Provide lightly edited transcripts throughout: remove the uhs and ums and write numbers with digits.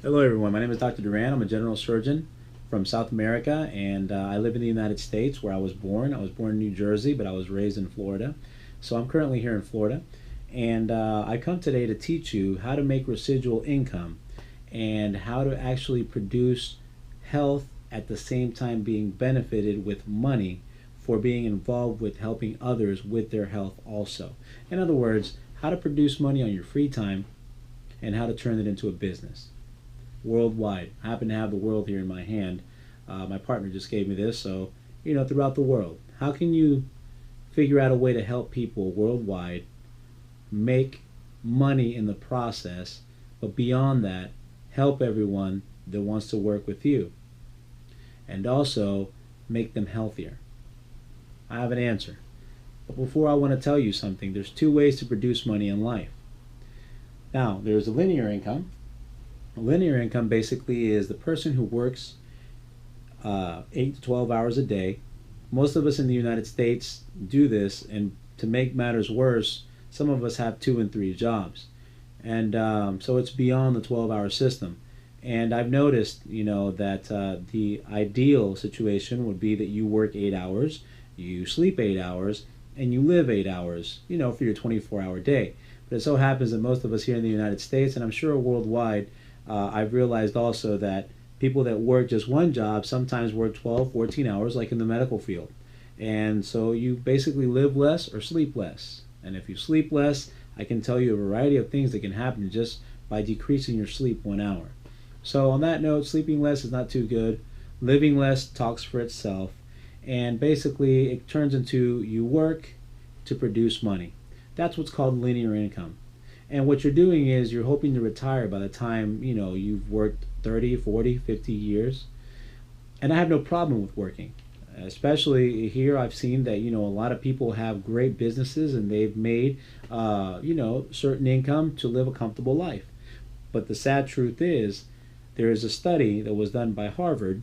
Hello, everyone. My name is Dr. Duran. I'm a general surgeon from South America, and I live in the United States where I was born. I was born in New Jersey, but I was raised in Florida. So I'm currently here in Florida, and I come today to teach you how to make residual income and how to actually produce health at the same time being benefited with money for being involved with helping others with their health also. In other words, how to produce money on your free time and how to turn it into a business worldwide. I happen to have the world here in my hand. My partner just gave me this, so throughout the world. How can you figure out a way to help people worldwide make money in the process, but beyond that, help everyone that wants to work with you, and also make them healthier? I have an answer. But before I want to tell you something, there's two ways to produce money in life. Now, there's a linear income. Linear income basically is the person who works 8 to 12 hours a day. Most of us in the United States do this, and to make matters worse, some of us have 2 and 3 jobs. And so it's beyond the 12-hour system. And I've noticed, that the ideal situation would be that you work 8 hours, you sleep 8 hours, and you live 8 hours, for your 24-hour day. But it so happens that most of us here in the United States, and I'm sure worldwide, I've realized also that people that work just one job sometimes work 12, 14 hours, like in the medical field. And so you basically live less or sleep less. And if you sleep less, I can tell you a variety of things that can happen just by decreasing your sleep 1 hour. So on that note, sleeping less is not too good. Living less talks for itself. And basically it turns into you work to produce money. That's what's called linear income. And what you're doing is you're hoping to retire by the time, you've worked 30, 40, 50 years. And I have no problem with working. Especially here, I've seen that, a lot of people have great businesses and they've made, certain income to live a comfortable life. But the sad truth is, there is a study that was done by Harvard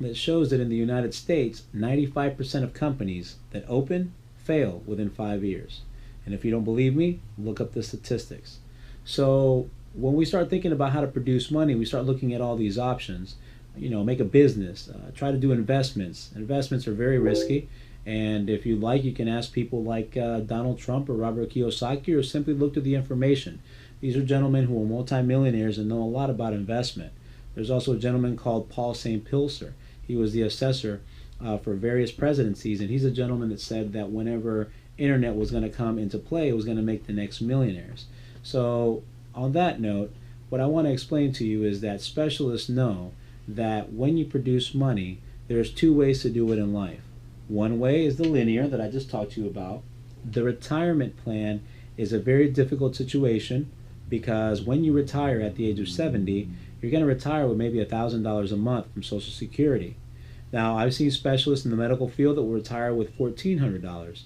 that shows that in the United States, 95% of companies that open fail within 5 years. And if you don't believe me, look up the statistics. So when we start thinking about how to produce money, we start looking at all these options. Make a business, try to do investments. Investments are very risky. And if you like, you can ask people like Donald Trump or Robert Kiyosaki, or simply look to the information. These are gentlemen who are multimillionaires and know a lot about investment. There's also a gentleman called Paul St. Pilser. He was the assessor for various presidencies, and he's a gentleman that said that whenever internet was going to come into play, it was going to make the next millionaires. So on that note, what I want to explain to you is that specialists know that when you produce money, there's 2 ways to do it in life. One way is the linear that I just talked to you about. The retirement plan is a very difficult situation because when you retire at the age of 70, you're going to retire with maybe $1,000 a month from Social Security. Now, I've seen specialists in the medical field that will retire with $1,400.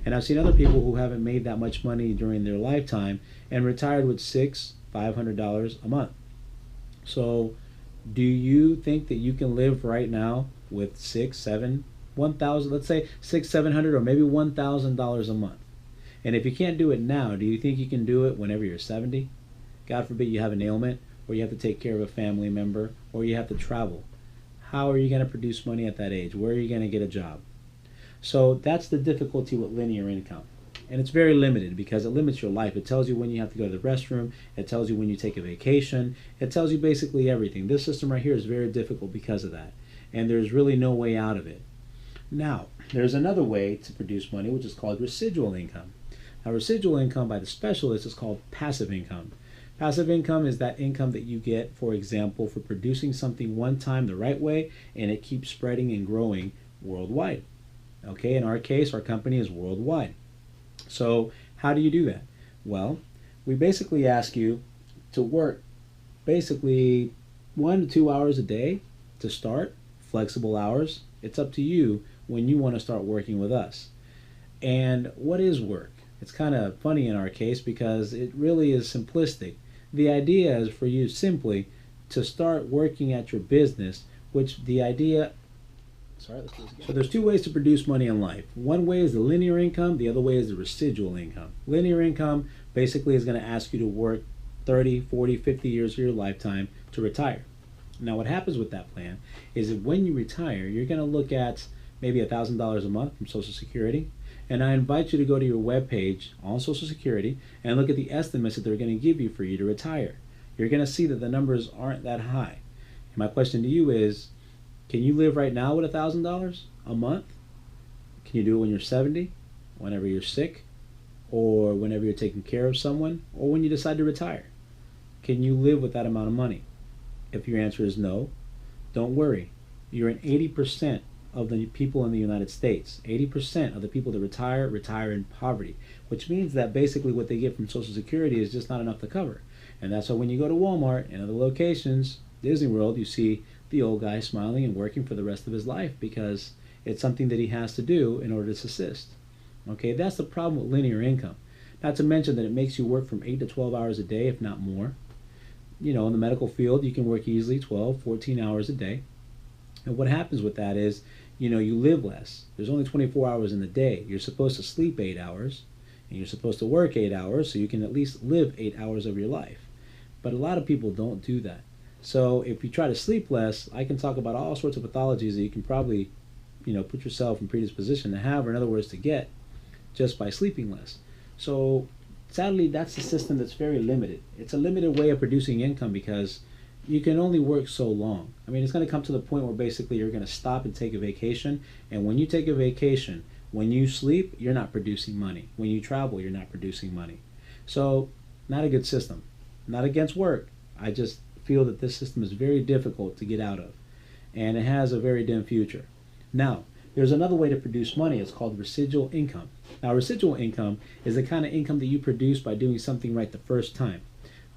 And I've seen other people who haven't made that much money during their lifetime and retired with $600, $500 a month. So do you think that you can live right now with $6, $7, $1,000, let's say $600, $700, or maybe $1,000 a month? And if you can't do it now, do you think you can do it whenever you're 70? God forbid you have an ailment, or you have to take care of a family member, or you have to travel. How are you going to produce money at that age? Where are you going to get a job? So that's the difficulty with linear income. And it's very limited because it limits your life. It tells you when you have to go to the restroom. It tells you when you take a vacation. It tells you basically everything. This system right here is very difficult because of that. And there's really no way out of it. Now, there's another way to produce money, which is called residual income. Now, residual income by the specialist is called passive income. Passive income is that income that you get, for example, for producing something one time the right way, and it keeps spreading and growing worldwide. Okay, in our case, our company is worldwide. So how do you do that? Well, we basically ask you to work basically 1 to 2 hours a day to start, flexible hours. It's up to you when you want to start working with us. And what is work? It's kind of funny in our case because it really is simplistic. The idea is for you simply to start working at your business, which the idea Sorry, let's do this again. So there's 2 ways to produce money in life. One way is the linear income, the other way is the residual income. Linear income basically is going to ask you to work 30, 40, 50 years of your lifetime to retire. Now, what happens with that plan is that when you retire, you're going to look at maybe $1,000 a month from Social Security. And I invite you to go to your webpage on Social Security and look at the estimates that they're going to give you for you to retire. You're going to see that the numbers aren't that high. And my question to you is, can you live right now with $1,000 a month? Can you do it when you're 70, whenever you're sick, or whenever you're taking care of someone, or when you decide to retire? Can you live with that amount of money? If your answer is no, don't worry. You're in 80% of the people in the United States. 80% of the people that retire in poverty, which means that basically what they get from Social Security is just not enough to cover. And that's why when you go to Walmart and other locations, Disney World, you see the old guy smiling and working for the rest of his life because it's something that he has to do in order to subsist. Okay, that's the problem with linear income. Not to mention that it makes you work from 8 to 12 hours a day, if not more. You know, in the medical field, you can work easily 12, 14 hours a day. And what happens with that is, you know, you live less. There's only 24 hours in the day. You're supposed to sleep 8 hours, and you're supposed to work 8 hours so you can at least live 8 hours of your life. But a lot of people don't do that. So if you try to sleep less, I can talk about all sorts of pathologies that you can probably, you know, put yourself in predisposition to have, or in other words, to get, just by sleeping less. So sadly, that's a system that's very limited. It's a limited way of producing income because you can only work so long. I mean, it's going to come to the point where basically you're going to stop and take a vacation. And when you take a vacation, when you sleep, you're not producing money. When you travel, you're not producing money. So not a good system. Not against work. I just feel that this system is very difficult to get out of. And it has a very dim future. Now, there's another way to produce money. It's called residual income. Now, residual income is the kind of income that you produce by doing something right the first time.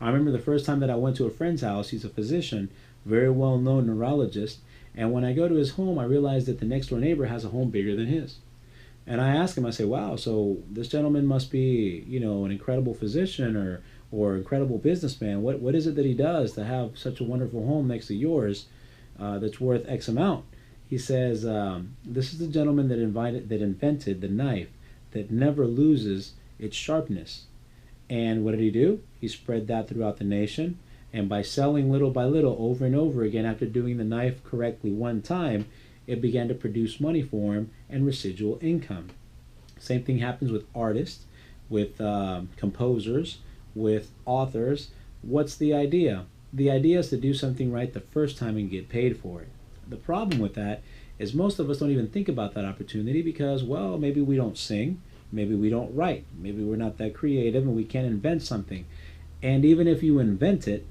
I remember the first time that I went to a friend's house. He's a physician, very well-known neurologist, and when I go to his home, I realize that the next-door neighbor has a home bigger than his. And I ask him, I say, wow, so this gentleman must be, you know, an incredible physician or incredible businessman. What is it that he does to have such a wonderful home next to yours that's worth X amount? He says, this is the gentleman that invented the knife that never loses its sharpness. And what did he do? He spread that throughout the nation. And by selling little by little over and over again, after doing the knife correctly one time, it began to produce money for him and residual income. Same thing happens with artists, with composers, with authors. What's the idea? The idea is to do something right the first time and get paid for it. The problem with that is most of us don't even think about that opportunity because, well, maybe we don't sing, maybe we don't write, maybe we're not that creative and we can't invent something. And even if you invent it,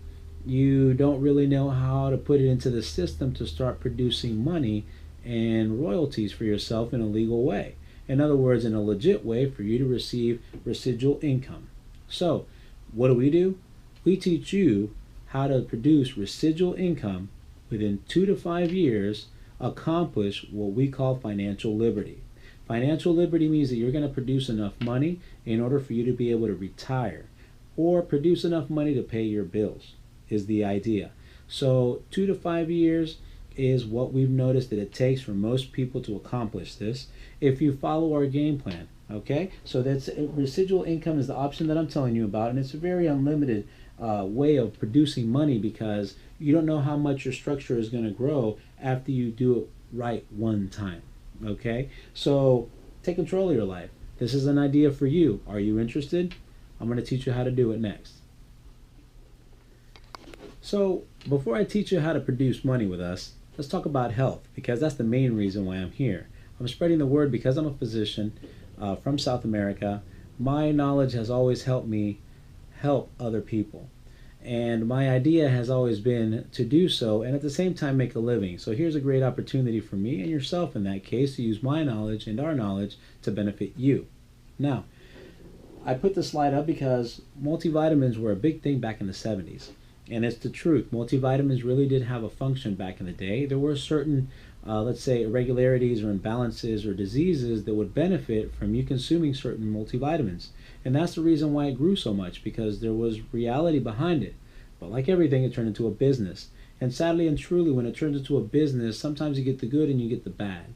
you don't really know how to put it into the system to start producing money and royalties for yourself in a legal way. In other words, in a legit way for you to receive residual income. So, what do? We teach you how to produce residual income within 2 to 5 years, accomplish what we call financial liberty. Financial liberty means that you're going to produce enough money in order for you to be able to retire or produce enough money to pay your bills is the idea. So 2 to 5 years is what we've noticed that it takes for most people to accomplish this if you follow our game plan. Okay, so that's residual income is the option that I'm telling you about, and it's a very unlimited way of producing money because you don't know how much your structure is going to grow after you do it right one time. Okay, so take control of your life. This is an idea for you. Are you interested? I'm going to teach you how to do it next. So before I teach you how to produce money with us, let's talk about health because that's the main reason why I'm here. I'm spreading the word because I'm a physician from South America. My knowledge has always helped me help other people. And my idea has always been to do so and at the same time make a living. So here's a great opportunity for me and yourself in that case to use my knowledge and our knowledge to benefit you. Now, I put this slide up because multivitamins were a big thing back in the 70s. And it's the truth. Multivitamins really did have a function back in the day. There were certain, let's say, irregularities or imbalances or diseases that would benefit from you consuming certain multivitamins. And that's the reason why it grew so much, because there was reality behind it. But like everything, it turned into a business. And sadly and truly, when it turns into a business, sometimes you get the good and you get the bad.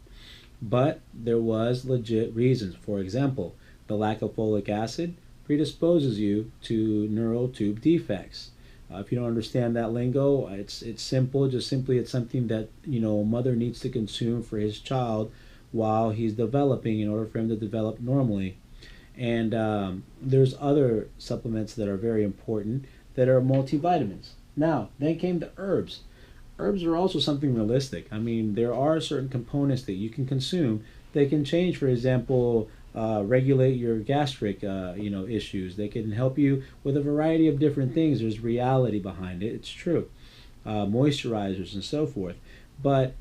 But there was legit reasons. For example, the lack of folic acid predisposes you to neural tube defects. If you don't understand that lingo, it's simple. Just simply, it's something that a mother needs to consume for his child while he's developing in order for him to develop normally. And there's other supplements that are very important that are multivitamins. Now, then came the herbs. Herbs are also something realistic. I mean, there are certain components that you can consume that can change, for example, regulate your gastric, issues. They can help you with a variety of different things. There's reality behind it. It's true. Moisturizers and so forth. But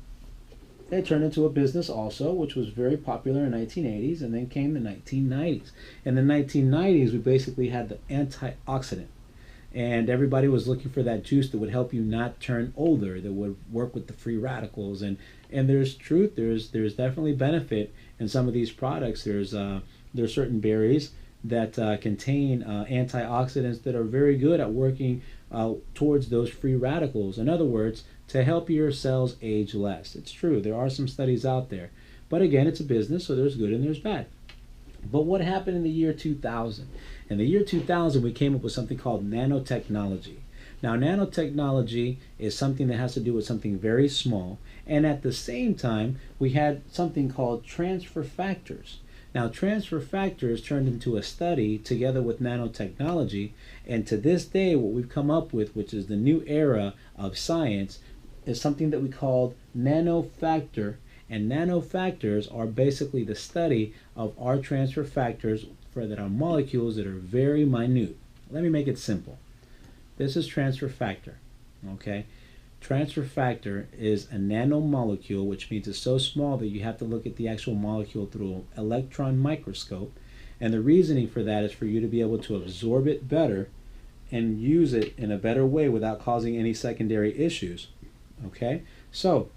they turned into a business also, which was very popular in the 1980s, and then came the 1990s. In the 1990s, we basically had the antioxidant. And everybody was looking for that juice that would help you not turn older, that would work with the free radicals. And there's truth, there's definitely benefit in some of these products. There's certain berries that contain antioxidants that are very good at working towards those free radicals. In other words, to help your cells age less. It's true, there are some studies out there. But again, it's a business, so there's good and there's bad. But what happened in the year 2000? In the year 2000, we came up with something called nanotechnology. Now, nanotechnology is something that has to do with something very small, and at the same time, we had something called transfer factors. Now, transfer factors turned into a study together with nanotechnology, and to this day, what we've come up with, which is the new era of science, is something that we called nanofactor. And nanofactors are basically the study of our transfer factors that are molecules that are very minute. Let me make it simple. This is transfer factor, okay? Transfer factor is a nanomolecule, which means it's so small that you have to look at the actual molecule through an electron microscope. And the reasoning for that is for you to be able to absorb it better and use it in a better way without causing any secondary issues, okay? So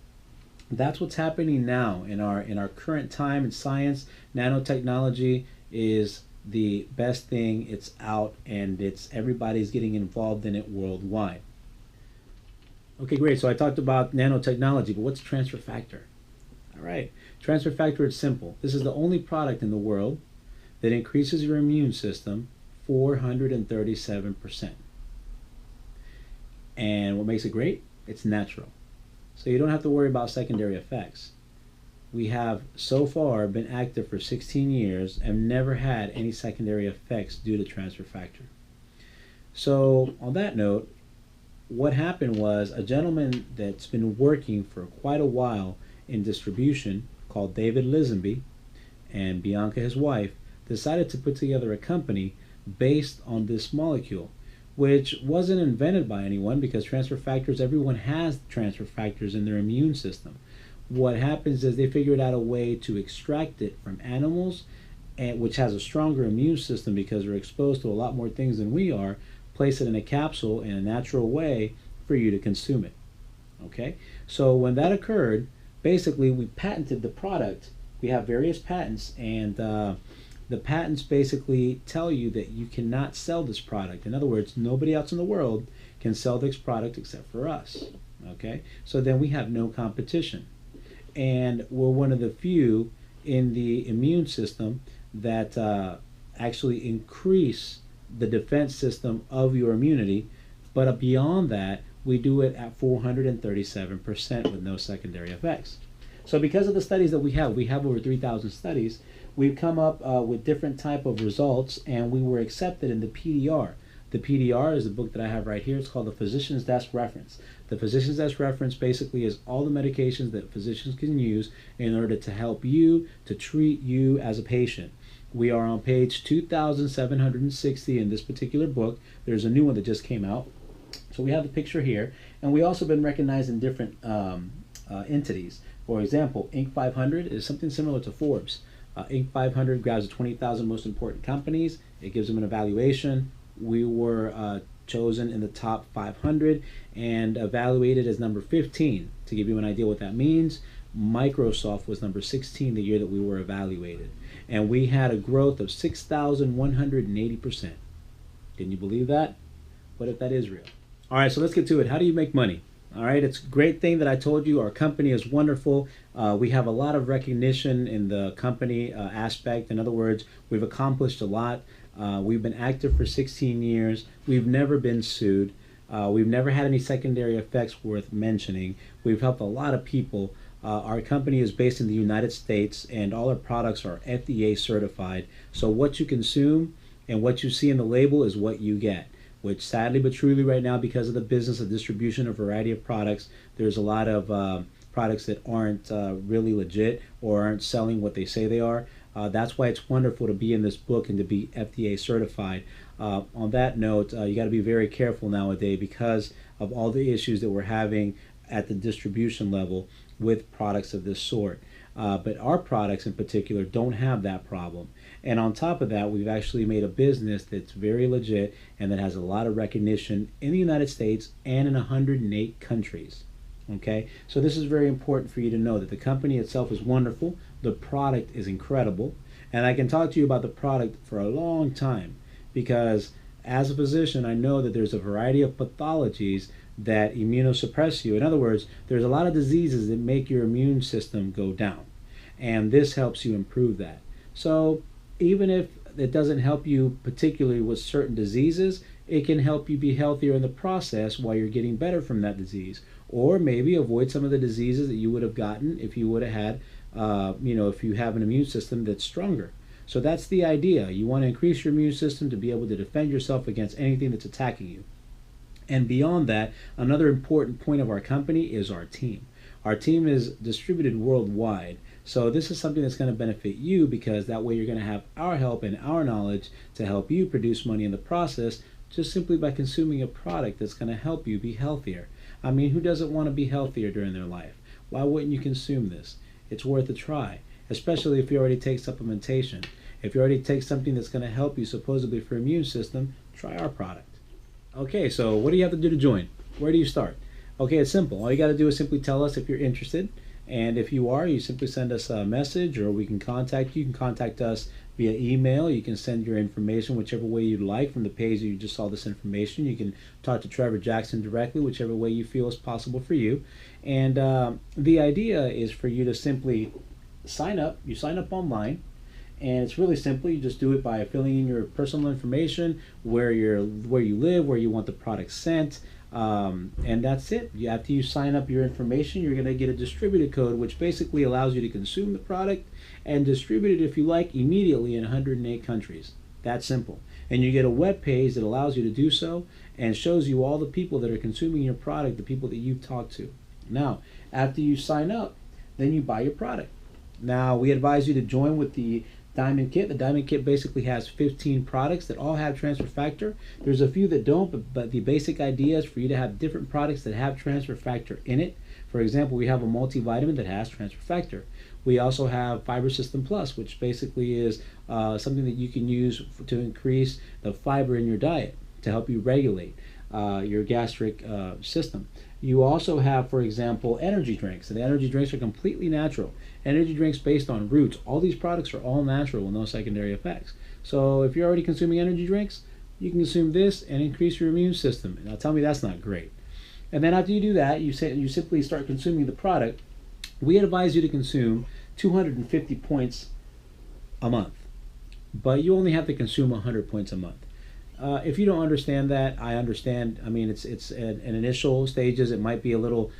that's what's happening now in our current time in science. Nanotechnology is the best thing. It's out, and everybody's getting involved in it worldwide. Okay, great. So I talked about nanotechnology, but what's transfer factor? All right, transfer factor is simple. This is the only product in the world that increases your immune system 437%. And what makes it great? It's natural. So you don't have to worry about secondary effects. We have so far been active for 16 years and never had any secondary effects due to transfer factor. So on that note, what happened was a gentleman that's been working for quite a while in distribution called David Lisenby, and Bianca, his wife, decided to put together a company based on this molecule, which wasn't invented by anyone, because transfer factors, everyone has transfer factors in their immune system. What happens is they figured out a way to extract it from animals, which has a stronger immune system because they're exposed to a lot more things than we are, place it in a capsule in a natural way for you to consume it. Okay? So when that occurred, basically we patented the product. We have various patents, and the patents basically tell you that you cannot sell this product. In other words, nobody else in the world can sell this product except for us. Okay? So then we have no competition. And we're one of the few in the immune system that actually increase the defense system of your immunity. But beyond that, we do it at 437% with no secondary effects. So because of the studies that we have over 3,000 studies, we've come up with different type of results, and we were accepted in the PDR. The PDR is the book that I have right here. It's called the Physician's Desk Reference. The Physician's Desk Reference basically is all the medications that physicians can use in order to help you, to treat you as a patient. We are on page 2,760 in this particular book. There's a new one that just came out. So we have the picture here, and we also been recognized in different entities. For example, Inc. 500 is something similar to Forbes. Inc. 500 grabs the 20,000 most important companies. It gives them an evaluation. We were chosen in the top 500 and evaluated as number 15. To give you an idea what that means, Microsoft was number 16 the year that we were evaluated. And we had a growth of 6,180%. Can you believe that? What if that is real? All right, so let's get to it. How do you make money? All right, it's a great thing that I told you. Our company is wonderful. We have a lot of recognition in the company aspect. In other words, we've accomplished a lot. We've been active for 16 years. We've never been sued. We've never had any secondary effects worth mentioning. We've helped a lot of people. Our company is based in the United States, and all our products are FDA certified. So what you consume and what you see in the label is what you get, which sadly but truly right now, because of the business of distribution of a variety of products, there's a lot of products that aren't really legit or aren't selling what they say they are. That's why it's wonderful to be in this book and to be FDA certified. On that note, you got to be very careful nowadays because of all the issues that we're having at the distribution level with products of this sort. But our products in particular don't have that problem. And on top of that, we've actually made a business that's very legit and that has a lot of recognition in the United States and in 108 countries. Okay, so this is very important for you to know that the company itself is wonderful, the product is incredible, and I can talk to you about the product for a long time because as a physician, I know that there's a variety of pathologies that immunosuppress you. In other words, there's a lot of diseases that make your immune system go down, and this helps you improve that. So even if it doesn't help you particularly with certain diseases, it can help you be healthier in the process while you're getting better from that disease, or maybe avoid some of the diseases that you would have gotten if you would have had, if you have an immune system that's stronger. So that's the idea. You want to increase your immune system to be able to defend yourself against anything that's attacking you. And beyond that, another important point of our company is our team. Our team is distributed worldwide. So this is something that's going to benefit you because that way you're going to have our help and our knowledge to help you produce money in the process just simply by consuming a product that's going to help you be healthier. I mean, who doesn't want to be healthier during their life? Why wouldn't you consume this? It's worth a try, especially if you already take supplementation. If you already take something that's going to help you supposedly for immune system, try our product. Okay, so what do you have to do to join? Where do you start? Okay, it's simple. All you got to do is simply tell us if you're interested. And if you are, you simply send us a message or we can contact you. You can contact us via email. You can send your information whichever way you'd like from the page that you just saw this information. You can talk to Trevor Jackson directly, whichever way you feel is possible for you. And the idea is for you to simply sign up. You sign up online. And it's really simple. You just do it by filling in your personal information, where you live, where you want the product sent, and that's it. After you sign up your information, you're going to get a distributed code, which basically allows you to consume the product and distribute it, if you like, immediately in 108 countries. That's simple. And you get a web page that allows you to do so and shows you all the people that are consuming your product, the people that you've talked to. Now, after you sign up, then you buy your product. Now, we advise you to join with the Diamond Kit. The Diamond Kit basically has 15 products that all have transfer factor. There's a few that don't, but the basic idea is for you to have different products that have transfer factor in it. For example, we have a multivitamin that has transfer factor. We also have Fiber System Plus, which basically is something that you can use to increase the fiber in your diet to help you regulate your gastric system. You also have, for example, energy drinks, and the energy drinks are completely natural. Energy drinks based on roots. All these products are all natural with no secondary effects. So if you're already consuming energy drinks, you can consume this and increase your immune system. Now tell me that's not great. And then after you do that, you simply start consuming the product. We advise you to consume 250 points a month, but you only have to consume 100 points a month. If you don't understand that, I understand. I mean, it's in initial stages, it might be a little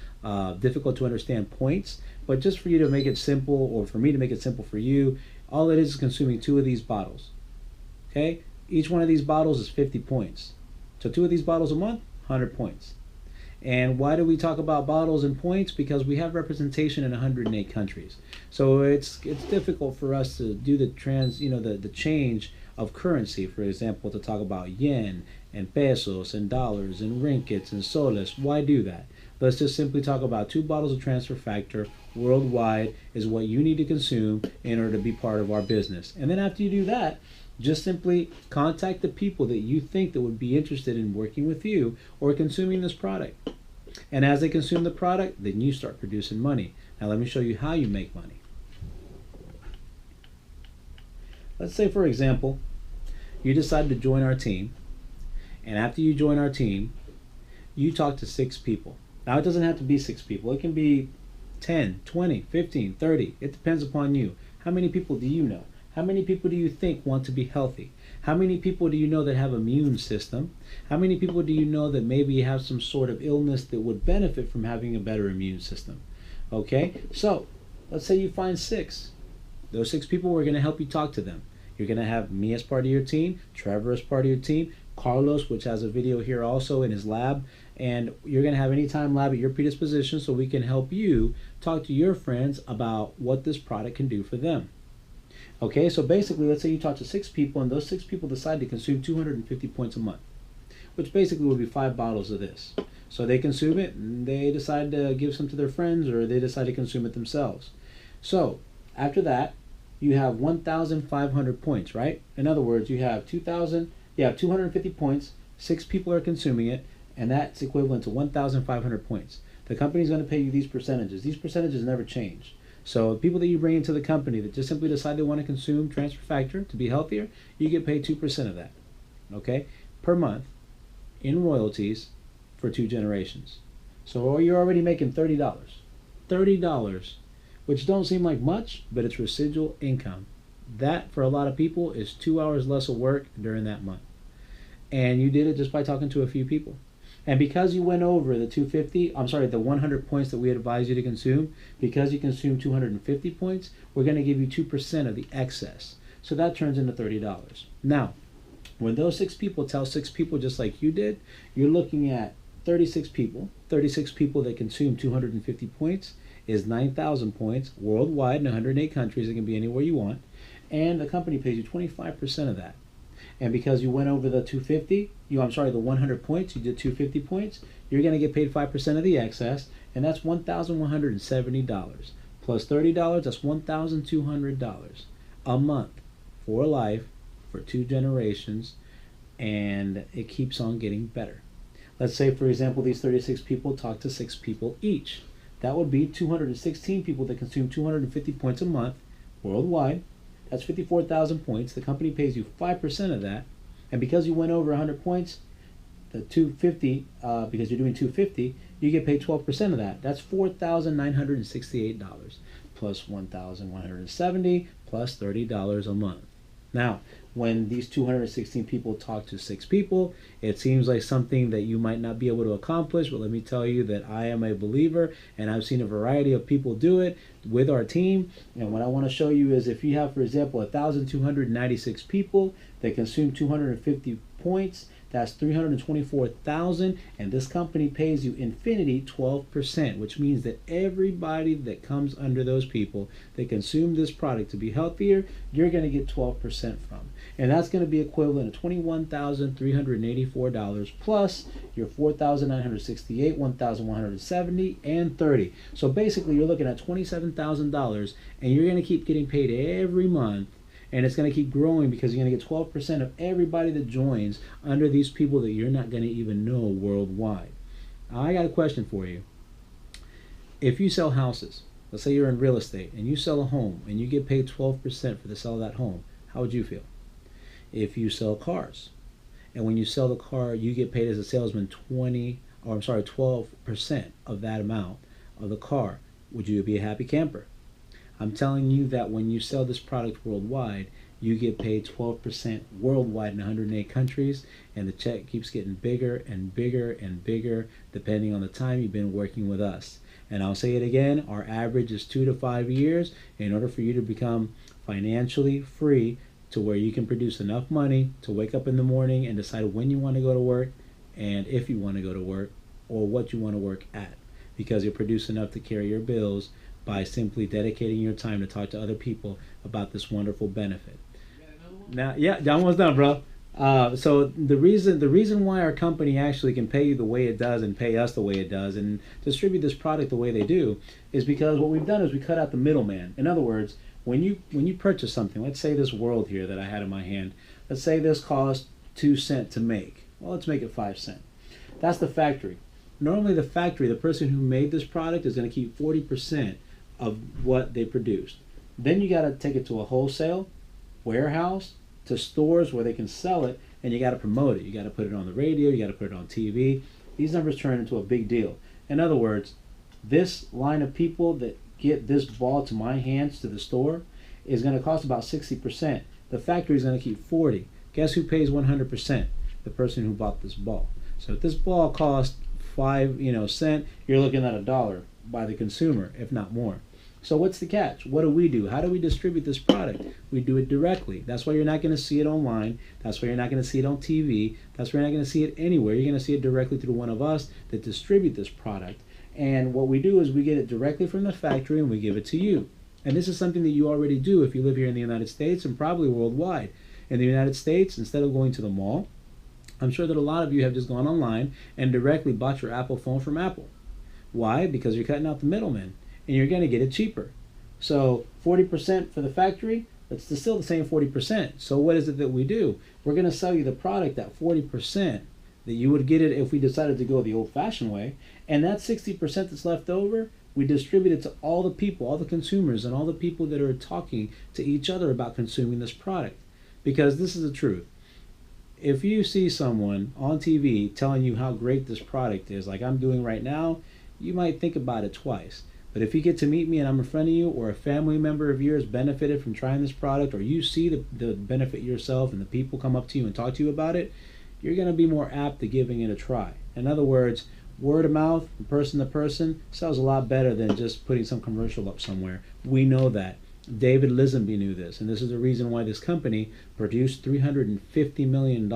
difficult to understand points, but just for you to make it simple, or for me to make it simple for you, all it is consuming 2 of these bottles. Okay? Each one of these bottles is 50 points. So 2 of these bottles a month, 100 points. And why do we talk about bottles and points? Because we have representation in 108 countries. So it's difficult for us to do the the change of currency, for example, to talk about yen and pesos and dollars and ringgits and soles. Why do that? Let's just simply talk about 2 bottles of transfer factor worldwide is what you need to consume in order to be part of our business. And then after you do that, just simply contact the people that you think that would be interested in working with you or consuming this product. And as they consume the product, then you start producing money. Now let me show you how you make money. Let's say, for example, you decide to join our team, and after you join our team, you talk to 6 people. Now it doesn't have to be 6 people. It can be 10, 20, 15, 30. It depends upon you. How many people do you know? How many people do you think want to be healthy? How many people do you know that have immune system? How many people do you know that maybe have some sort of illness that would benefit from having a better immune system? Okay, so let's say you find 6. Those 6 people, we're going to help you talk to them. You're going to have me as part of your team, Trevor as part of your team, Carlos, which has a video here also in his lab, and you're going to have Anytime Lab at your predisposition so we can help you talk to your friends about what this product can do for them. Okay, so basically, let's say you talk to 6 people and those 6 people decide to consume 250 points a month, which basically would be 5 bottles of this. So they consume it and they decide to give some to their friends, or they decide to consume it themselves. So after that, you have 1,500 points, right? In other words, you have 250 points, 6 people are consuming it, and that's equivalent to 1,500 points. The company's going to pay you these percentages. These percentages never change. So people that you bring into the company that just simply decide they want to consume transfer factor to be healthier, you get paid 2% of that, okay, per month in royalties for 2 generations. So you're already making $30. $30, which don't seem like much, but it's residual income. That, for a lot of people, is 2 hours less of work during that month. And you did it just by talking to a few people. And because you went over the 100 points that we advise you to consume, because you consumed 250 points, we're going to give you 2% of the excess. So that turns into $30. Now, when those 6 people tell 6 people just like you did, you're looking at 36 people. 36 people that consume 250 points is 9,000 points worldwide in 108 countries. It can be anywhere you want. And the company pays you 25% of that. And because you went over the 100 points, you did 250 points, you're going to get paid 5% of the excess, and that's $1,170. Plus $30, that's $1,200 a month for life for 2 generations, and it keeps on getting better. Let's say, for example, these 36 people talk to 6 people each. That would be 216 people that consume 250 points a month worldwide. That's 54,000 points. The company pays you 5% of that. And because you went over 100 points, the 250, because you're doing 250, you get paid 12% of that. That's $4,968 plus $1,170 plus $30 a month. Now, when these 216 people talk to 6 people, it seems like something that you might not be able to accomplish, but let me tell you that I am a believer, and I've seen a variety of people do it with our team. And what I want to show you is, if you have, for example, 1,296 people that consume 250 points, that's 324,000, and this company pays you infinity 12%, which means that everybody that comes under those people that consume this product to be healthier, you're going to get 12% from. And that's going to be equivalent to $21,384 plus your $4,968, $1,170, and $30. So basically, you're looking at $27,000, and you're going to keep getting paid every month. And it's going to keep growing because you're going to get 12% of everybody that joins under these people that you're not going to even know worldwide. I got a question for you. If you sell houses, let's say you're in real estate and you sell a home and you get paid 12% for the sale of that home, how would you feel? If you sell cars and when you sell the car, you get paid as a salesman 12% of that amount of the car, would you be a happy camper? I'm telling you that when you sell this product worldwide, you get paid 12% worldwide in 108 countries, and the check keeps getting bigger and bigger and bigger depending on the time you've been working with us. And I'll say it again, our average is 2 to 5 years in order for you to become financially free to where you can produce enough money to wake up in the morning and decide when you want to go to work and if you want to go to work or what you want to work at, because you'll produce enough to carry your bills by simply dedicating your time to talk to other people about this wonderful benefit. Now, yeah, almost done, bro. So the reason why our company actually can pay you the way it does and pay us the way it does and distribute this product the way they do is because what we've done is we cut out the middleman. In other words, when you purchase something, let's say this World here that I had in my hand, let's say this cost 2 cents to make. Well, let's make it 5 cents. That's the factory. Normally the factory, the person who made this product is going to keep 40% of what they produced. Then you got to take it to a wholesale warehouse, to stores where they can sell it, and you got to promote it. You got to put it on the radio, you got to put it on TV. These numbers turn into a big deal. In other words, this line of people that get this ball to my hands to the store is going to cost about 60%. The factory is going to keep 40. Guess who pays 100%? The person who bought this ball. So if this ball cost 5 cent, you're looking at $1 by the consumer, if not more. So what's the catch? What do? How do we distribute this product? We do it directly. That's why you're not going to see it online. That's why you're not going to see it on TV. That's why you're not going to see it anywhere. You're going to see it directly through one of us that distribute this product. And what we do is we get it directly from the factory and we give it to you. And this is something that you already do if you live here in the United States and probably worldwide. In the United States, instead of going to the mall, I'm sure that a lot of you have just gone online and directly bought your Apple phone from Apple. Why? Because you're cutting out the middleman and you're going to get it cheaper. So 40% for the factory, that's still the same 40%. So what is it that we do? We're going to sell you the product at 40% that you would get it if we decided to go the old-fashioned way. And that 60% that's left over, we distribute it to all the people, all the consumers, and all the people that are talking to each other about consuming this product. Because this is the truth. If you see someone on TV telling you how great this product is, like I'm doing right now, you might think about it twice. But if you get to meet me and I'm in front of you, or a family member of yours benefited from trying this product, or you see the benefit yourself and the people come up to you and talk to you about it, you're going to be more apt to giving it a try. In other words, word of mouth, person to person, sells a lot better than just putting some commercial up somewhere. We know that. David Lisenby knew this, and this is the reason why this company produced $350 million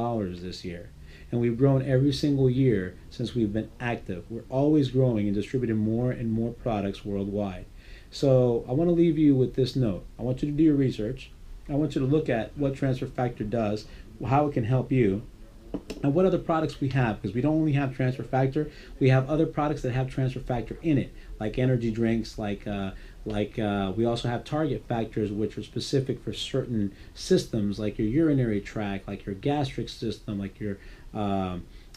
this year. And we've grown every single year since we've been active. We're always growing and distributing more and more products worldwide. So I want to leave you with this note. I want you to do your research. I want you to look at what Transfer Factor does, how it can help you, and what other products we have, because we don't only have Transfer Factor, we have other products that have Transfer Factor in it, like energy drinks, we also have Target Factors, which are specific for certain systems, like your urinary tract, like your gastric system, like your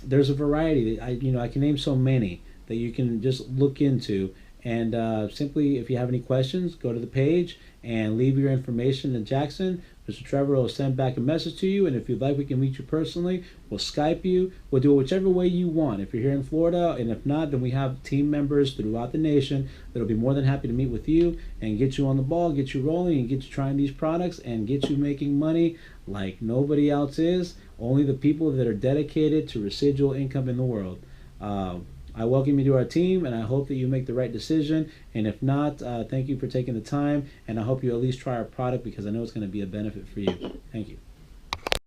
there's a variety. I can name so many that you can just look into. And simply, if you have any questions, go to the page and leave your information to Jackson. Mr. Trevor will send back a message to you, and if you'd like, we can meet you personally. We'll Skype you. We'll do it whichever way you want. If you're here in Florida, and if not, then we have team members throughout the nation that'll be more than happy to meet with you and get you on the ball, get you rolling, and get you trying these products, and get you making money like nobody else is. Only the people that are dedicated to residual income in the world. I welcome you to our team, and I hope that you make the right decision. And if not, thank you for taking the time, and I hope you at least try our product because I know it's going to be a benefit for you. Thank you.